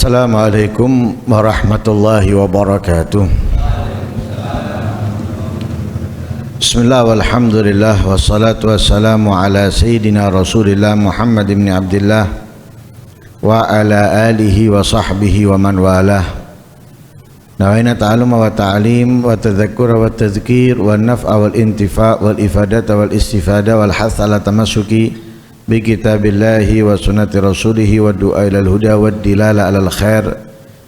Assalamualaikum warahmatullahi wabarakatuh. Bismillah walhamdulillah wassalatu wassalamu ala sayyidina Rasulillah Muhammad ibn Abdullah wa ala alihi wa sahbihi wa man walah. Nawaina ta'aluma wa ta'alim wa tadhakkura wa tadhkir wa naf'a wal intifa' wal ifadata wal istifada wal hatha ala tamassuki bi kitabillahi wa sunnati rasulihi wa du'a ilal huda wa dilala alal khair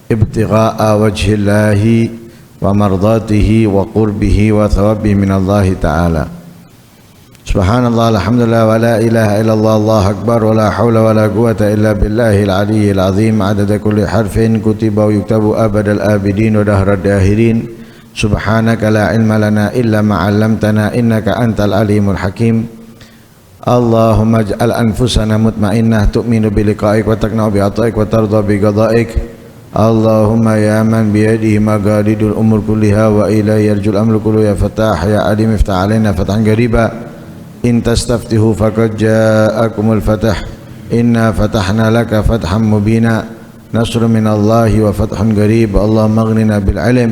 ibtigha'a wajhillahi wa mardatihi wa qurbihi wa thawabihi minallahi ta'ala. Subhanallah, alhamdulillah, wa la ilaha illallah, Allahu akbar, wa la hawla wa la quwata illa billahil aliyyil azim. Adada kulli harfin kutiba wa yuktabu abadal abidin wa dahrad dahirin. Subhanaka la ilma lana illa ma 'allamtana innaka antal alimul hakim. Allahumma ij'al anfusana mutmainnah tu'minu bi liqa'ik wa taqna'u bi ata'ik wa tarda bi qada'ik. Allahumma ya man bi yadihi maqalidul umur kulliha wa ilayhi yarjul amru kullu ya fatah ya alim iftah alaina fathan qariba. In tastaftihu faqad ja'akumul fatah. Inna fatahna laka fathan mubina. Nasrun minallahi wa fathun qarib. Allahumma aghnina bil ilm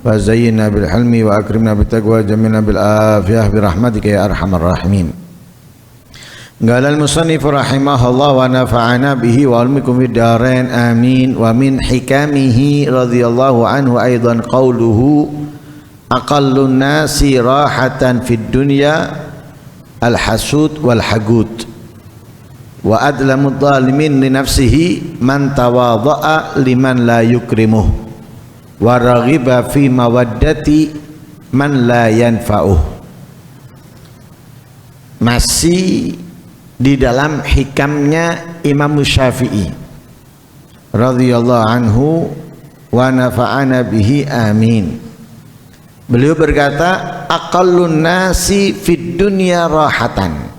wa zayyinna bil hilmi wa akrimna bit taqwa jamilna bil afiyah bi rahmatika ya arhamar rahimin. Qala al-musannif rahimahullah wa nafa'ana bihi wa almikum fid darain amin. Wa min hikamihi radhiyallahu anhu aidan qawluhu aqallun nasi rahatan fid dunya al-hasud wal hagud wa adlamud zalimin li nafsihi man tawadha'a liman la yukrimuh wa raghiba fi mawaddati man la yanfa'uh. Masih di dalam hikamnya Imam Syafi'i radhiyallahu anhu wa nafa'ana bihi amin. Beliau berkata, aqallun nasi fid dunya rahatan.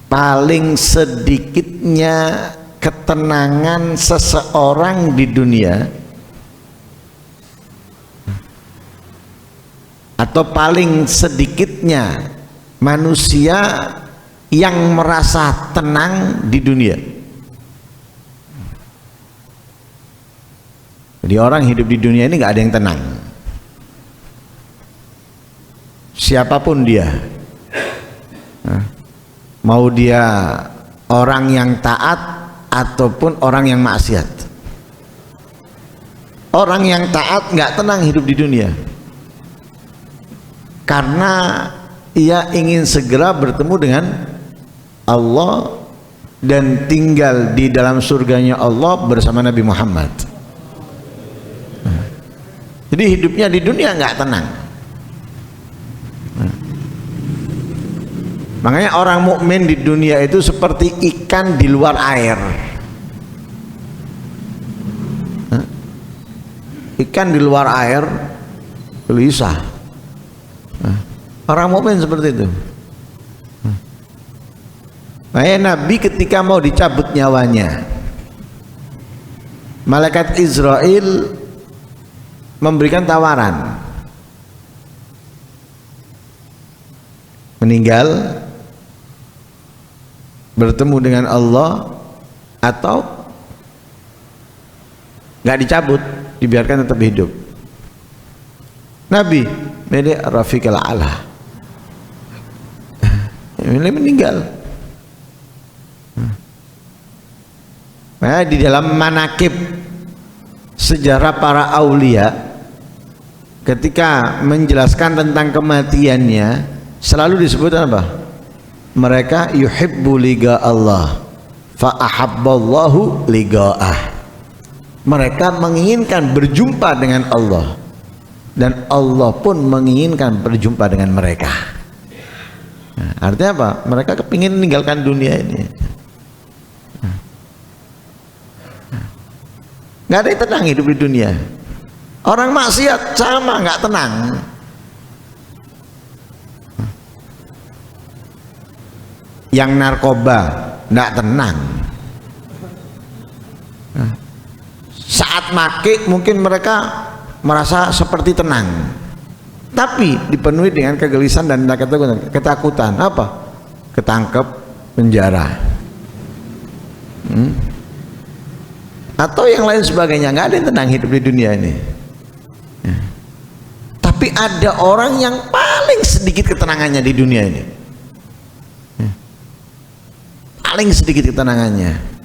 Paling sedikitnya ketenangan seseorang di dunia, atau paling sedikitnya manusia yang merasa tenang di dunia. Jadi orang hidup di dunia ini nggak ada yang tenang. Siapapun dia, mau dia orang yang taat ataupun orang yang maksiat. Orang yang taat nggak tenang hidup di dunia, karena ia ingin segera bertemu dengan Allah dan tinggal di dalam surganya Allah bersama Nabi Muhammad. Jadi hidupnya di dunia nggak tenang. Makanya orang mukmin di dunia itu seperti ikan di luar air. Ikan di luar air gelisah. Orang mukmin seperti itu. Makanya Nabi ketika mau dicabut nyawanya, malaikat Israel memberikan tawaran, meninggal bertemu dengan Allah atau nggak dicabut, dibiarkan tetap hidup. Nabi milih Rafiqal A'la, milih meninggal. Nah, di dalam manakib sejarah para aulia, ketika menjelaskan tentang kematiannya selalu disebut apa? Mereka yuhibbu liga Allah fa ahabballahu liga'ah. Mereka menginginkan berjumpa dengan Allah dan Allah pun menginginkan berjumpa dengan mereka. Nah, artinya apa? Mereka kepingin meninggalkan dunia ini. Nggak ada yang tenang hidup di dunia. Orang maksiat sama nggak tenang. Yang narkoba nggak tenang. Saat make mungkin mereka merasa seperti tenang, tapi dipenuhi dengan kegelisahan dan ketakutan. Apa? Ketangkep, penjara. atau yang lain sebagainya. Nggak ada yang tenang hidup di dunia ini. Ya. Tapi ada orang yang paling sedikit ketenangannya di dunia ini. Ya. Paling sedikit ketenangannya.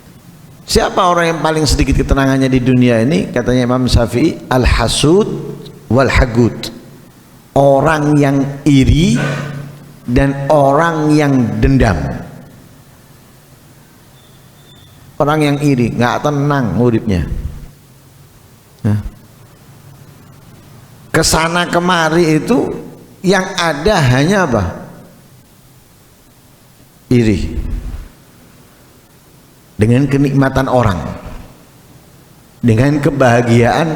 Siapa orang yang paling sedikit ketenangannya di dunia ini? Katanya Imam Syafi'i, al-hasud wal hagud. Orang yang iri dan orang yang dendam. Orang yang iri, nggak tenang uripnya. Nah, kesana kemari itu yang ada hanya apa? Iri. Dengan kenikmatan orang, dengan kebahagiaan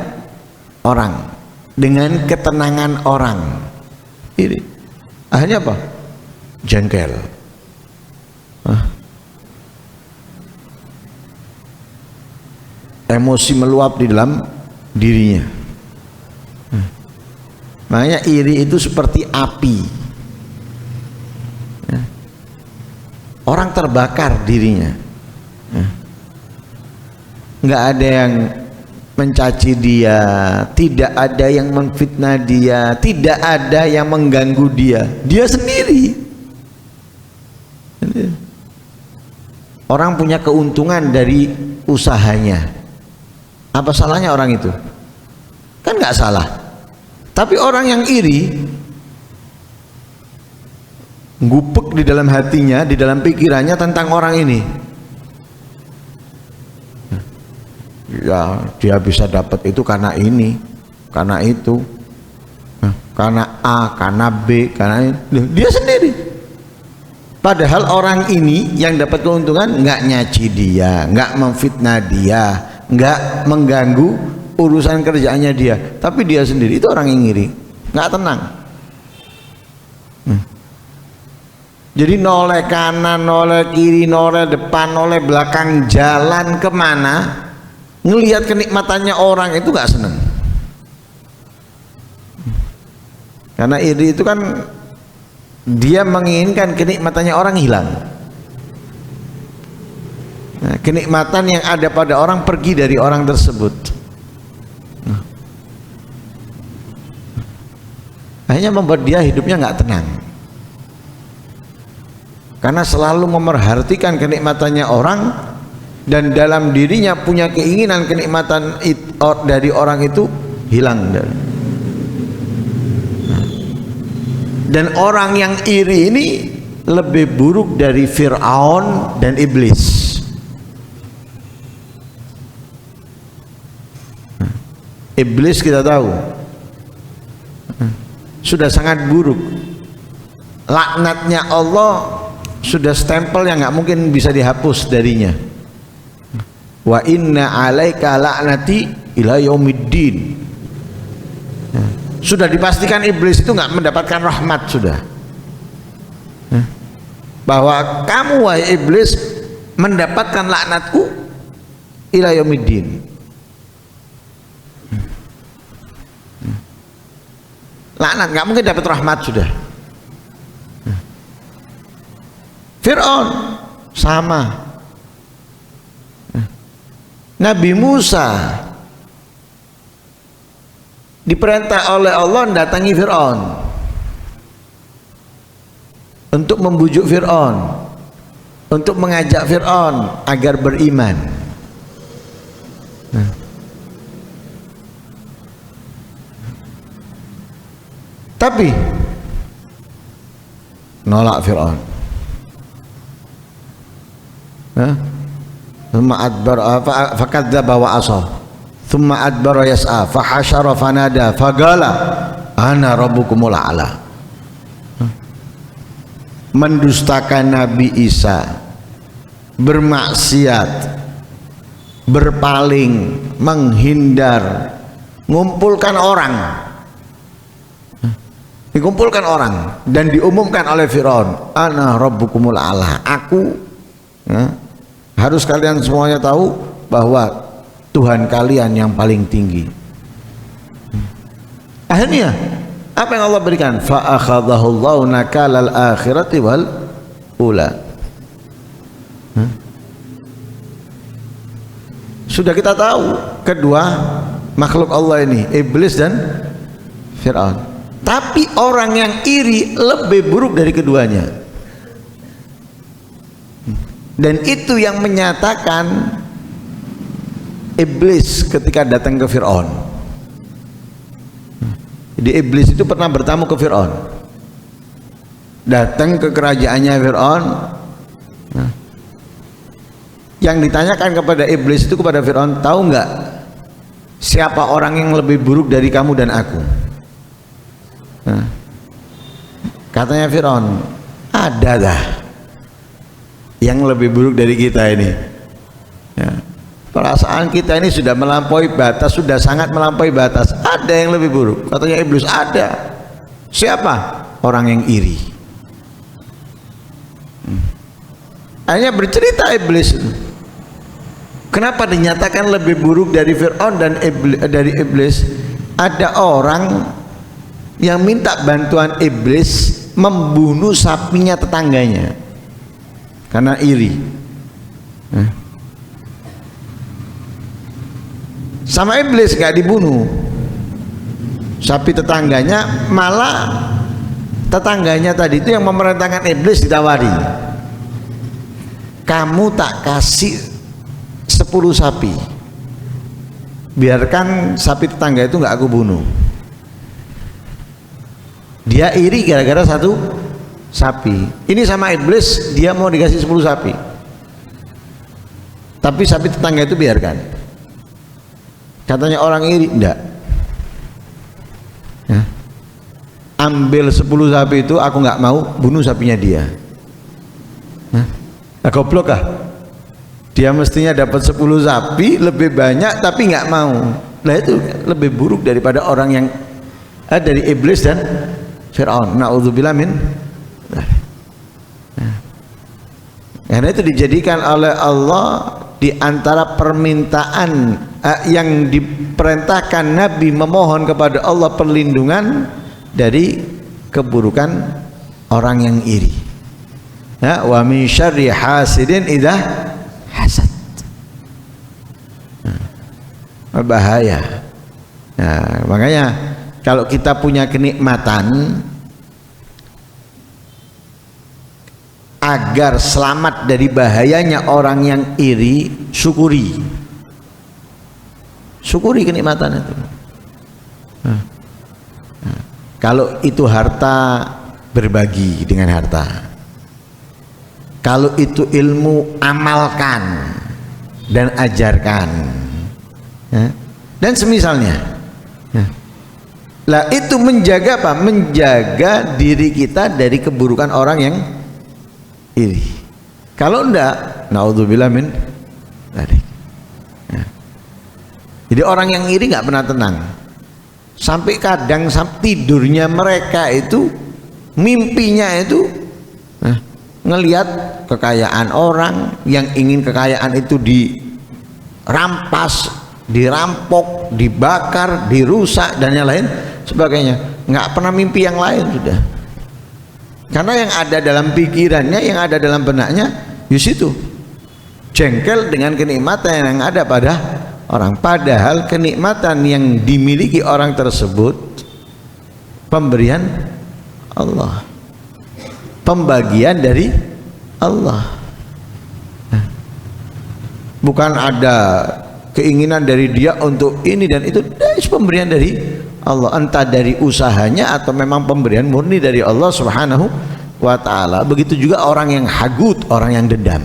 orang, dengan ketenangan orang. Iri. Akhirnya apa? Jengkel. Emosi meluap di dalam dirinya. Makanya iri itu seperti api. Orang terbakar dirinya. Nggak ada yang mencaci dia, tidak ada yang memfitnah dia, tidak ada yang mengganggu dia, dia sendiri. Orang punya keuntungan dari usahanya. Apa salahnya orang itu? Kan nggak salah. Tapi orang yang iri, gupek di dalam hatinya, di dalam pikirannya tentang orang ini. Ya, dia bisa dapat itu karena ini, karena itu, karena A, karena B, karena ini. Dia sendiri. Padahal orang ini yang dapat keuntungan nggak nyaci dia, nggak memfitnah dia, nggak mengganggu urusan kerjaannya dia, tapi dia sendiri itu orang yang iri, nggak tenang. Jadi noleh kanan, noleh kiri, noleh depan, noleh belakang, jalan kemana? Ngelihat kenikmatannya orang itu gak seneng. Karena iri itu kan dia menginginkan kenikmatannya orang hilang. Nah, kenikmatan yang ada pada orang pergi dari orang tersebut. Akhirnya membuat dia hidupnya gak tenang. Karena selalu memerhatikan kenikmatannya orang, dan dalam dirinya punya keinginan kenikmatan dari orang itu hilang. Dan orang yang iri ini lebih buruk dari Fir'aun dan Iblis. Iblis kita tahu sudah sangat buruk, laknatnya Allah sudah stempel yang nggak mungkin bisa dihapus darinya. Wa inna alaika la'nati ila yaumiddin. Sudah dipastikan iblis itu nggak mendapatkan rahmat sudah. Bahwa kamu wahai iblis mendapatkan laknatku ila yaumiddin. Laknat, nggak mungkin dapat rahmat sudah. Fir'aun sama. Nabi Musa diperintah oleh Allah mendatangi Fir'aun untuk membujuk Fir'aun, untuk mengajak Fir'aun agar beriman. Tapi nolak Fir'aun. Thumma adbara fakadzdzaba wa asa. Thumma adbara yas'a fahasyara fanada faqala ana rabbukumul a'la. Mendustakan Nabi Isa, bermaksiat, berpaling, menghindar, ngumpulkan orang. Dikumpulkan orang dan diumumkan oleh Fir'aun, ana rabbukumul a'la. Aku harus kalian semuanya tahu bahwa Tuhan kalian yang paling tinggi. Akhirnya apa yang Allah berikan? Fa akhadhahu Allahu nakalal akhirati wal ula. Sudah kita tahu kedua makhluk Allah ini, iblis dan Fir'aun. Tapi orang yang iri lebih buruk dari keduanya. Dan itu yang menyatakan iblis ketika datang ke Fir'aun. Jadi iblis itu pernah bertamu ke Fir'aun, datang ke kerajaannya Fir'aun. Yang ditanyakan kepada iblis itu kepada Fir'aun, tahu nggak siapa orang yang lebih buruk dari kamu dan aku? Katanya Fir'aun, ada dah yang lebih buruk dari kita ini. Perasaan kita ini sudah melampaui batas, sudah sangat melampaui batas. Ada yang lebih buruk. Katanya iblis, ada. Siapa? Orang yang iri. Akhirnya bercerita iblis itu. Kenapa dinyatakan lebih buruk dari Fir'aun dan dari iblis? Ada orang yang minta bantuan iblis membunuh sapinya tetangganya karena iri. Sama iblis gak dibunuh sapi tetangganya, malah tetangganya tadi itu yang memerintahkan iblis ditawari, kamu tak kasih 10 sapi, biarkan sapi tetangga itu gak aku bunuh. Dia iri gara-gara 1 sapi. Ini sama iblis, dia mau dikasih 10 sapi, tapi sapi tetangga itu biarkan. Katanya orang iri, enggak, ambil 10 sapi itu, aku nggak mau bunuh sapinya dia. Goblok kah? Dia mestinya dapat 10 sapi lebih banyak tapi nggak mau. Nah itu lebih buruk daripada orang yang dari iblis dan Fir'aun. Na'udzubillah min. Karena itu dijadikan oleh Allah di antara permintaan yang diperintahkan Nabi memohon kepada Allah perlindungan dari keburukan orang yang iri. Wa min syarri hasidin idza hasad. Bahaya. Nah, makanya kalau kita punya kenikmatan, agar selamat dari bahayanya orang yang iri, syukuri kenikmatan itu. Kalau itu harta, berbagi dengan harta. Kalau itu ilmu, amalkan dan ajarkan, dan semisalnya. Lah itu menjaga apa? Menjaga diri kita dari keburukan orang yang iri. Kalau enggak, naudzubillah min dzalik. Jadi orang yang iri nggak pernah tenang. Sampai kadang tidurnya mereka itu, mimpinya itu ngelihat kekayaan orang, yang ingin kekayaan itu dirampas, dirampok, dibakar, dirusak dan yang lain sebagainya. Nggak pernah mimpi yang lain sudah. Karena yang ada dalam pikirannya, yang ada dalam benaknya, yus itu jengkel dengan kenikmatan yang ada pada orang. Padahal kenikmatan yang dimiliki orang tersebut pemberian Allah, pembagian dari Allah. Bukan ada keinginan dari dia untuk ini dan itu, pemberian dari Allah, entah dari usahanya atau memang pemberian murni dari Allah Subhanahu wa ta'ala. Begitu juga orang yang hagut, orang yang dendam.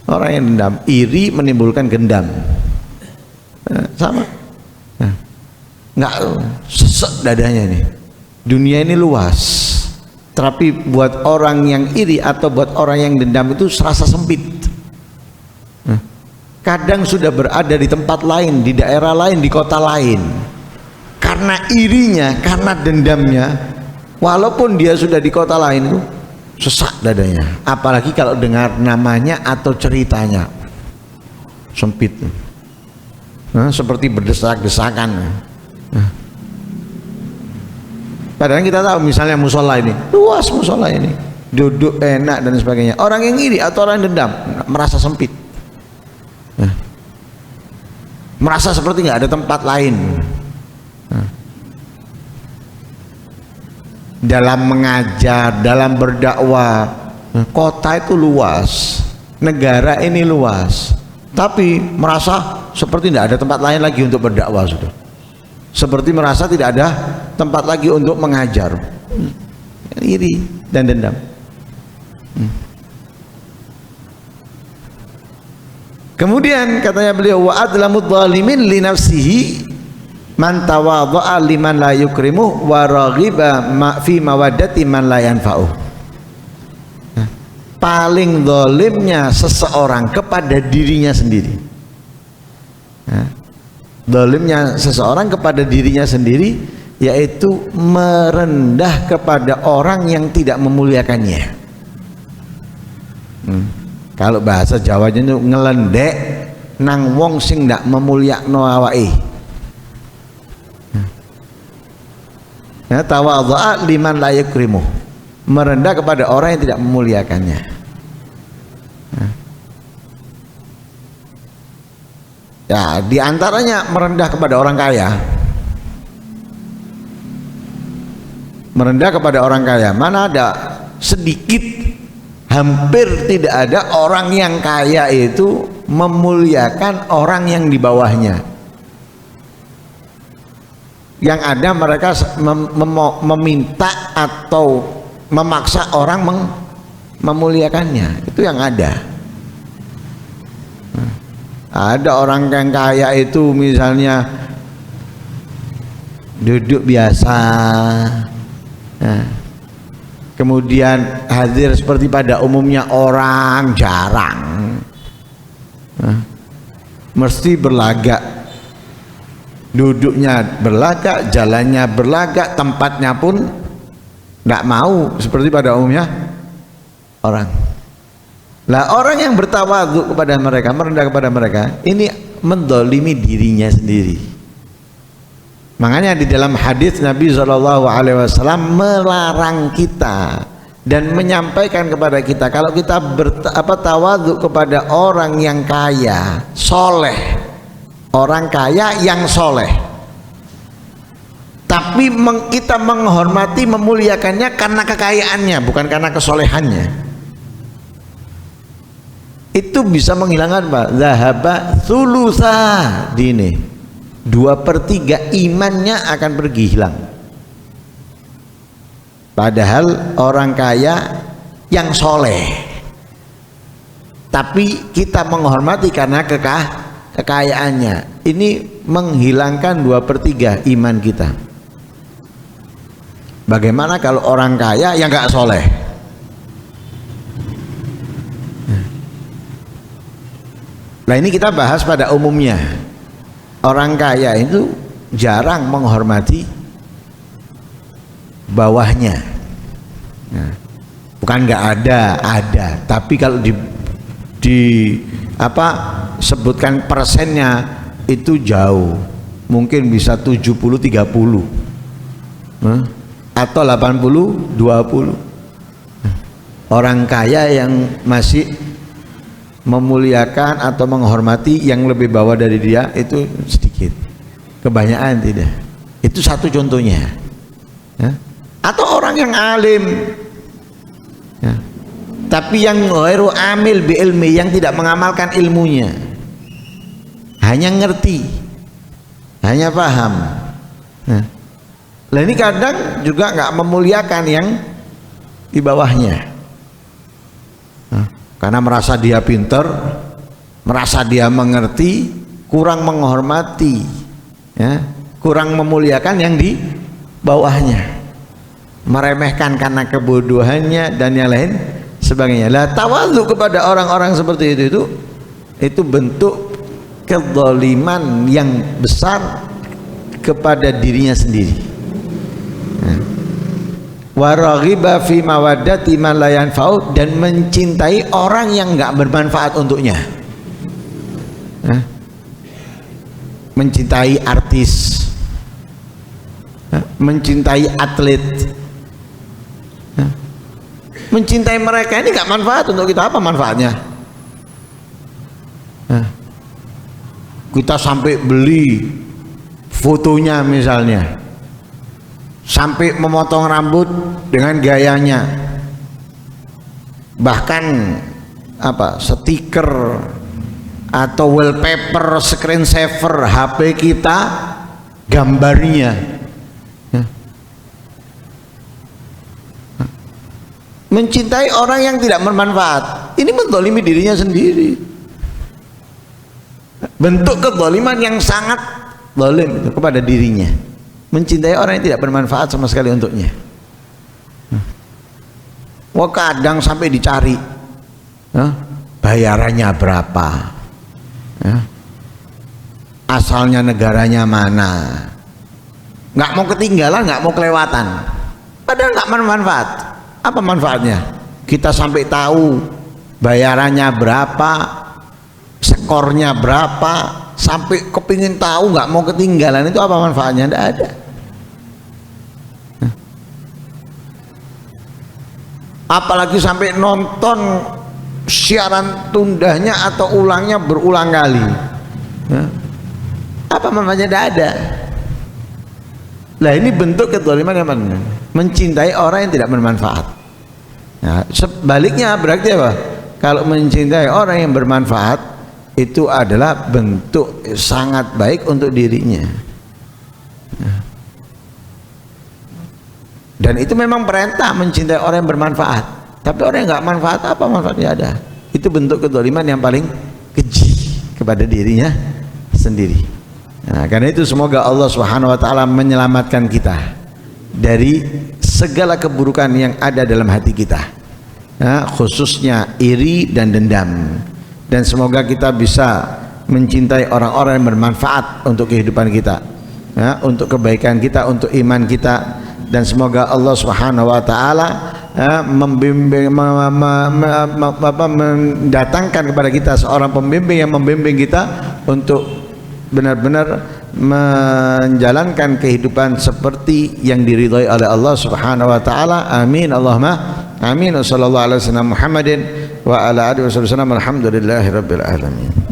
Orang yang dendam, iri menimbulkan gendam. Sama. Nggak sesek dadanya nih. Dunia ini luas, tapi buat orang yang iri atau buat orang yang dendam itu serasa sempit. Kadang sudah berada di tempat lain, di daerah lain, di kota lain, karena irinya, karena dendamnya, walaupun dia sudah di kota lain itu sesak dadanya. Apalagi kalau dengar namanya atau ceritanya, sempit, seperti berdesak-desakan. Padahal kita tahu misalnya musola ini luas, musola ini duduk enak dan sebagainya. Orang yang iri atau orang yang dendam merasa sempit. merasa seperti nggak ada tempat lain. Dalam mengajar, dalam berdakwah, kota itu luas, negara ini luas, tapi merasa seperti tidak ada tempat lain lagi untuk berdakwah, sudah. Seperti merasa tidak ada tempat lagi untuk mengajar. Iri dan dendam. Kemudian katanya beliau, wa adlamud zalimin li nafsihi man tawadha'a liman la yukrimu wa raghiba fi mawaddati man la yanfa'u. Paling zalimnya seseorang kepada dirinya sendiri. Zalimnya seseorang kepada dirinya sendiri yaitu merendah kepada orang yang tidak memuliakannya. Kalau bahasa Jawanya itu ngelendek nang wong sing ndak memulyakno awake. Ya, tawadha'a liman la yukrimu, merendah kepada orang yang tidak memuliakannya. Ya, di antaranya merendah kepada orang kaya. Merendah kepada orang kaya. Mana ada sedikit, hampir tidak ada orang yang kaya itu memuliakan orang yang di bawahnya. Yang ada mereka meminta atau memaksa orang memuliakannya. Itu yang ada. Ada orang yang kaya itu misalnya duduk biasa, kemudian hadir seperti pada umumnya orang jarang, mesti berlagak, duduknya berlagak, jalannya berlagak, tempatnya pun tidak mau seperti pada umumnya orang. Lah orang yang bertawadhu kepada mereka, merendah kepada mereka, ini mendolimi dirinya sendiri. Makanya di dalam hadis Nabi SAW melarang kita dan menyampaikan kepada kita kalau kita tawadhu kepada orang yang kaya, soleh, orang kaya yang soleh, tapi kita menghormati, memuliakannya karena kekayaannya, bukan karena kesolehannya. Itu bisa menghilangkan Pak, zahaba thulutsa dini, 2/3 imannya akan pergi hilang. Padahal orang kaya yang soleh, tapi kita menghormati karena kekayaannya, ini menghilangkan 2/3 iman kita. Bagaimana kalau orang kaya yang gak soleh? Nah ini kita bahas pada umumnya. Orang kaya itu jarang menghormati bawahnya. Nah, bukan nggak ada. Tapi kalau sebutkan persennya itu jauh. Mungkin bisa 70-30 atau 80-20. Orang kaya yang masih memuliakan atau menghormati yang lebih bawah dari dia itu sedikit, kebanyakan tidak. Itu satu contohnya, ya. Atau orang yang alim, ya. Tapi yang ghairu amil bi ilmi, yang tidak mengamalkan ilmunya, hanya ngerti, hanya paham. Nah ini kadang juga nggak memuliakan yang di bawahnya. Karena merasa dia pintar, merasa dia mengerti, kurang menghormati, ya, kurang memuliakan yang di bawahnya, meremehkan karena kebodohannya dan yang lain sebagainya. Lah tawadhu kepada orang-orang seperti itu bentuk kezaliman yang besar kepada dirinya sendiri. Wa raghiba fi mawaddati man la yanfa'u, dan mencintai orang yang enggak bermanfaat untuknya. Mencintai artis, mencintai atlet, mencintai mereka ini enggak manfaat untuk kita. Apa manfaatnya? kita sampai beli fotonya misalnya, sampai memotong rambut dengan gayanya, bahkan stiker atau wallpaper screensaver HP kita gambarnya. Mencintai orang yang tidak bermanfaat, ini menzalimi dirinya sendiri. Bentuk kezaliman yang sangat zalim itu kepada dirinya. Mencintai orang yang tidak bermanfaat sama sekali untuknya. Wah, kadang sampai dicari bayarannya berapa, asalnya negaranya mana, nggak mau ketinggalan, nggak mau kelewatan, padahal nggak bermanfaat. Apa manfaatnya? Kita sampai tahu bayarannya berapa, skornya berapa, sampai kepingin tahu, nggak mau ketinggalan, itu apa manfaatnya? Tidak ada. Apalagi sampai nonton siaran tundanya atau ulangnya berulang kali, apa manfaatnya? Tidak ada. Lah ini bentuk kezaliman yang mana? Mencintai orang yang tidak bermanfaat. Nah, sebaliknya berarti apa? Kalau mencintai orang yang bermanfaat, itu adalah bentuk sangat baik untuk dirinya. Dan itu memang perintah mencintai orang yang bermanfaat. Tapi orang yang nggak manfaat, apa manfaatnya? Ada. Itu bentuk kezaliman yang paling keji kepada dirinya sendiri. Nah, karena itu semoga Allah Subhanahu wa taala menyelamatkan kita dari segala keburukan yang ada dalam hati kita, khususnya iri dan dendam. Dan semoga kita bisa mencintai orang-orang yang bermanfaat untuk kehidupan kita, untuk kebaikan kita, untuk iman kita. Dan semoga Allah Subhanahu wa taala membimbing, mendatangkan kepada kita seorang pembimbing yang membimbing kita untuk benar-benar menjalankan kehidupan seperti yang diridhai oleh Allah Subhanahu wa taala. Amin Allahumma amin. Wassallallahu ala sayyidina Muhammadin wa ala alihi wasallam. Alhamdulillahirabbil alamin.